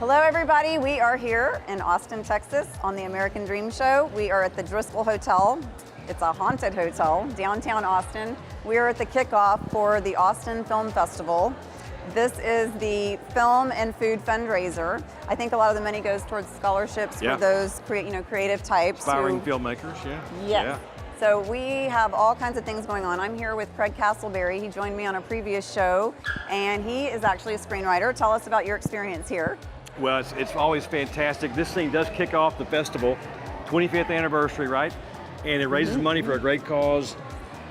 Hello, everybody. We are here in Austin, Texas on the American Dream Show. We are at the Driscoll Hotel. It's a haunted hotel, downtown Austin. We are at the kickoff for the Austin Film Festival. This is the film and food fundraiser. I think a lot of the money goes towards scholarships for those creative types. Aspiring filmmakers, Yes. Yeah. So we have all kinds of things going on. I'm here with Craig Casselberry. He joined me on a previous show, and he is actually a screenwriter. Tell us about your experience here. Well, it's always fantastic. This thing does kick off the festival, 25th anniversary, right? And it raises money for a great cause.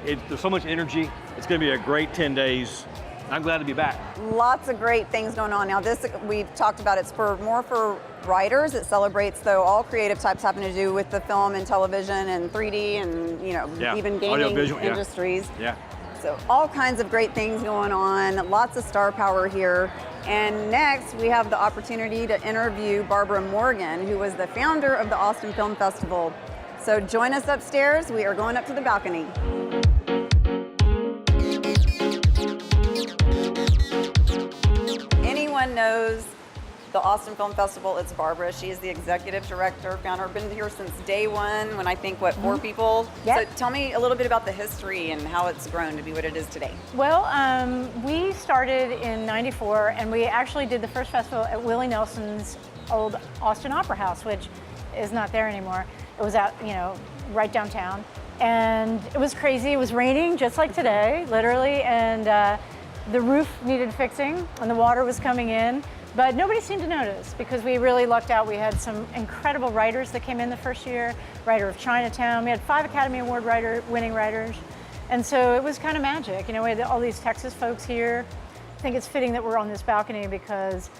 There's so much energy. It's going to be a great 10 days. I'm glad to be back. Lots of great things going on. Now this, we've talked about, it's more for writers. It celebrates, though, all creative types having to do with the film and television and 3D and, even gaming industries. Yeah. So all kinds of great things going on, lots of star power here. And next, we have the opportunity to interview Barbara Morgan, who was the founder of the Austin Film Festival. So join us upstairs. We are going up to the balcony. Anyone knows the Austin Film Festival, it's Barbara. She is the executive director, founder, been here since day one when I think, 4 people? Yep. So tell me a little bit about the history and how it's grown to be what it is today. Well, we started in '94, and we actually did the first festival at Willie Nelson's old Austin Opera House, which is not there anymore. It was out, right downtown. And it was crazy. It was raining, just like today, literally, and the roof needed fixing, and the water was coming in. But nobody seemed to notice because we really lucked out. We had some incredible writers that came in the first year, writer of Chinatown. We had 5 Academy Award winning writers. And so it was kind of magic. We had all these Texas folks here. I think it's fitting that we're on this balcony because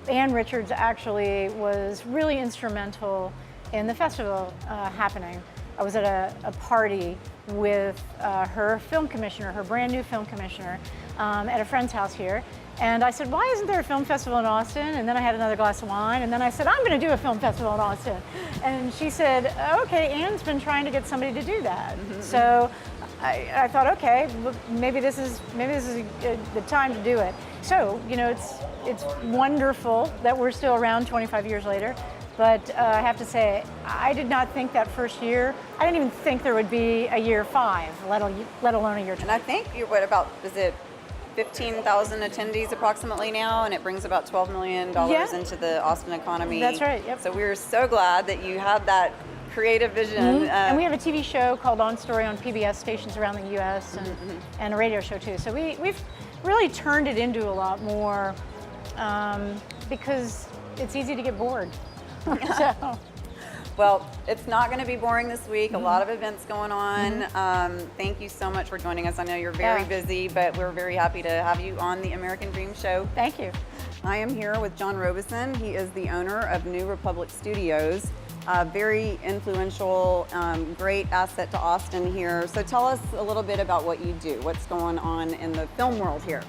Ann Richards actually was really instrumental in the festival happening. I was at a party with her film commissioner, her brand new film commissioner, at a friend's house here. And I said, why isn't there a film festival in Austin? And then I had another glass of wine, and then I said, I'm going to do a film festival in Austin. And she said, okay, Ann's been trying to get somebody to do that. So I thought, okay, maybe this is the time to do it. So, it's wonderful that we're still around 25 years later. But I have to say, I did not think that first year, I didn't even think there would be a year 5, let alone a year 2. And I think is it 15,000 attendees approximately now, and it brings about $12 million into the Austin economy. That's right, yep. So we're so glad that you had that creative vision. And we have a TV show called On Story on PBS stations around the US and a radio show too. So we've really turned it into a lot more because it's easy to get bored. So. Well, it's not going to be boring this week. A lot of events going on. Thank you so much for joining us. I know you're very busy, but we're very happy to have you on the American Dream Show. Thank you. I am here with John ROBISON. He is the owner of New Republic Studios. Very influential, great asset to Austin here. So tell us a little bit about what you do. What's going on in the film world here?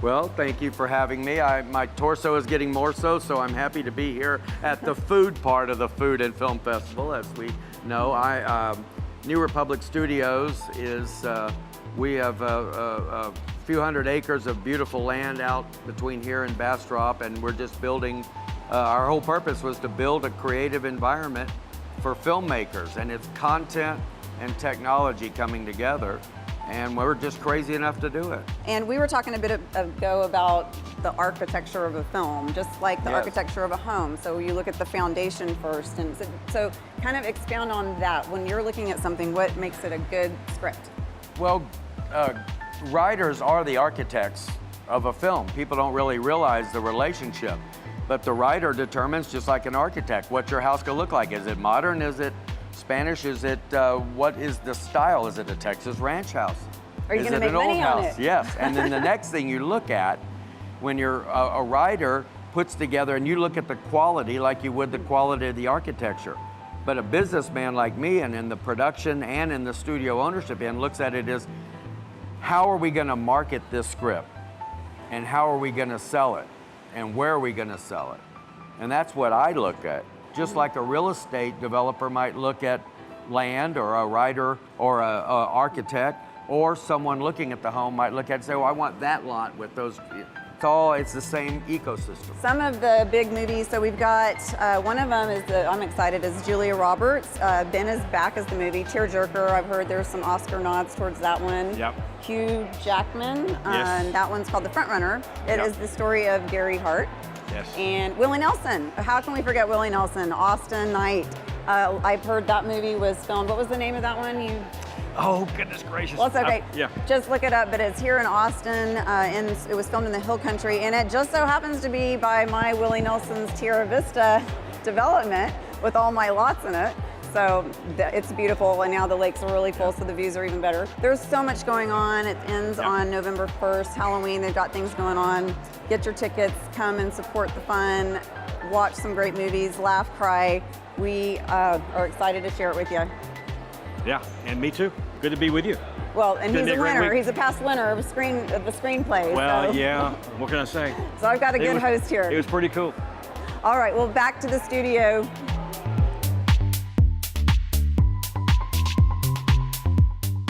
Well, thank you for having me. My torso is getting more so I'm happy to be here at the food part of the Food and Film Festival, as we know. New Republic Studios is, we have a few hundred acres of beautiful land out between here and Bastrop, and we're just building, our whole purpose was to build a creative environment for filmmakers, and it's content and technology coming together. And we're just crazy enough to do it. And we were talking a bit ago about the architecture of a film, just like the architecture of a home. So you look at the foundation first. And so kind of expound on that. When you're looking at something, what makes it a good script? Well, writers are the architects of a film. People don't really realize the relationship. But the writer determines, just like an architect, what your house gonna look like. Is it modern? Is it Spanish? Is it, what is the style? Is it a Texas ranch house? Are you going to make money on it? Yes, and then the next thing you look at, when you're a writer puts together, and you look at the quality like you would the quality of the architecture. But a businessman like me, and in the production and in the studio ownership end, looks at it as, how are we going to market this script? And how are we going to sell it? And where are we going to sell it? And that's what I look at. Just like a real estate developer might look at land, or a writer or a architect, or someone looking at the home might look at it and say, well, I want that lot with those. it's the same ecosystem. Some of the big movies, so we've got, one of them is, I'm excited, is Julia Roberts. Ben is back as the movie. Tearjerker, I've heard there's some Oscar nods towards that one. Yep. Hugh Jackman, Yes. that one's called The Frontrunner. It Yep. is the story of Gary Hart. Yes. And Willie Nelson, how can we forget Willie Nelson? Austin Night. I've heard that movie was filmed, what was the name of that one? Oh, goodness gracious. Well, it's okay. Yeah. Just look it up, but it's here in Austin, and it was filmed in the Hill Country, and it just so happens to be by my Willie Nelson's Tierra Vista development with all my lots in it. So it's beautiful, and now the lakes are really full, so the views are even better. There's so much going on. It ends on November 1st, Halloween. They've got things going on. Get your tickets, come and support the fun, watch some great movies, laugh, cry. We are excited to share it with you. Yeah, and me too. Good to be with you. Well, and Gonna he's be a a great winner. week. He's a past winner of the screenplay. Well, so. yeah, what can I say? So I've got a good host here. It was pretty cool. All right, well, back to the studio.